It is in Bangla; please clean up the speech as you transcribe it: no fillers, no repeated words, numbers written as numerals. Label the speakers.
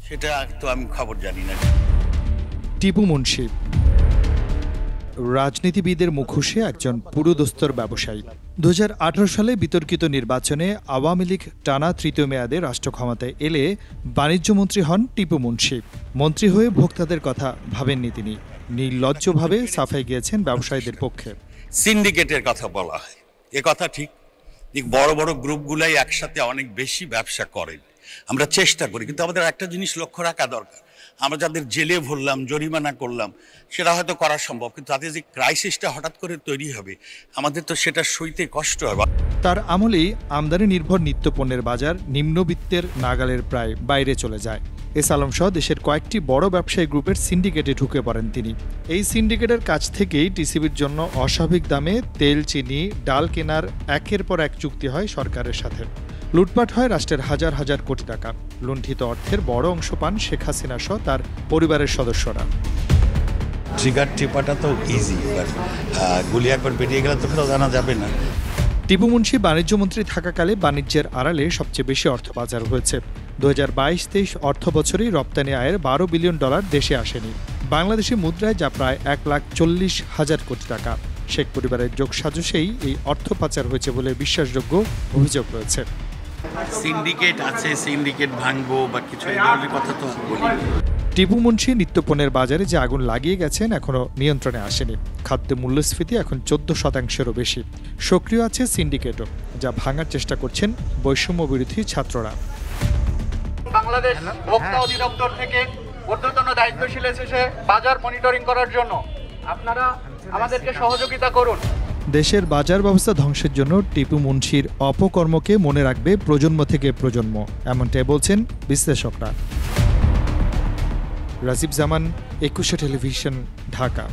Speaker 1: সেটা তো আমি খবর জানি না।
Speaker 2: টিপু মুন্সি রাজনীতিবিদের মুখোশে একজন পুরোদস্তুর ব্যবসায়ী। 2018 সালে বিতর্কিত নির্বাচনে আওয়ামী লীগ টানা তৃতীয় মেয়াদে রাষ্ট্র ক্ষমতায় এলে বাণিজ্যমন্ত্রী হন টিপু মুন্সি। মন্ত্রী হয়ে ভোক্তাদের কথা ভাবেননি তিনি, নির্লজ্জভাবে সাফাই গিয়েছেন ব্যবসায়ীদের পক্ষে।
Speaker 1: সিন্ডিকেটের কথা বলা হয়, এ কথা ঠিক। বড় বড় গ্রুপগুলাই একসাথে অনেক বেশি ব্যবসা করেন, আমরা চেষ্টা করি, কিন্তু আমাদের একটা জিনিস লক্ষ্য রাখা দরকার। আমরা যাদের জেলে ভরলাম, জরিমানা করলাম, সেটা হয়তো করা সম্ভব, কিন্তু তাদের যে ক্রাইসিসটা হঠাৎ করে তৈরি হবে, আমাদের তো সেটা সইতে কষ্ট হবে।
Speaker 2: তার আমলেই আমদানি নির্ভর নিত্যপণ্যের বাজার নিম্নবিত্তের নাগালের প্রায় বাইরে চলে যায়। এস আলম সহ দেশের কয়েকটি বড় ব্যবসায়ী গ্রুপের সিন্ডিকেটে ঢুকে পড়েন তিনি। এই সিন্ডিকেটের কাছ থেকেই টিসিবির জন্য অস্বাভাবিক দামে তেল, চিনি, ডাল কেনার একের পর এক চুক্তি হয় সরকারের সাথে। লুটপাট হয় রাষ্ট্রের হাজার হাজার কোটি টাকা। লুণ্ঠিত অর্থের বড় অংশ পান শেখ হাসিনা সহ তার পরিবারের সদস্যরা।
Speaker 1: ট্রিগার টিপাটা তো ইজি, এবার গুলি একবার বেরিয়ে গেলে তো জানা যাবে না।
Speaker 2: টিপু মুন্সি বাণিজ্যমন্ত্রী থাকাকালে বাণিজ্যের আড়ালে সবচেয়ে বেশি অর্থ পাচার হয়েছে। 2022-23 অর্থ বছরেই রপ্তানি আয়ের $12 বিলিয়ন দেশে আসেনি। বাংলাদেশি মুদ্রায় যা প্রায় 1,40,000 কোটি টাকা। শেখ পরিবারের যোগসাজশেই এই অর্থ পাচার হয়েছে বলে বিশ্বাসযোগ্য অভিযোগ রয়েছে।
Speaker 1: সিন্ডিকেট আছে, সিন্ডিকেট ভাঙবো বা কিছু এই ধরনের কথা তো বলি।
Speaker 2: টিপু মুন্সি নিত্যপণ্যের বাজারে যে আগুন লাগিয়ে গেছেন এখনও নিয়ন্ত্রণে আসেনি। খাদ্য মূল্যস্ফীতি এখন 14%-এরও বেশি। সক্রিয় আছে সিন্ডিকেটও, যা ভাঙার চেষ্টা করছেন বৈষম্য বিরোধী ছাত্ররা।
Speaker 3: বাংলাদেশ ভোক্তা অধিদপ্তর থেকে ঊর্ধ্বতন দায়িত্বশীল এসেছে বাজার মনিটরিং করার জন্য। আপনারা আমাদেরকে সহযোগিতা করুন।
Speaker 2: দেশের বাজার ব্যবস্থা ধ্বংসের জন্য টিপু মুন্সির অপকর্মকে মনে রাখবে প্রজন্ম থেকে প্রজন্ম, এমনটাই বলছেন বিশ্লেষকরা। রাজীব জামান, 21 টেলিভিশন, ঢাকা।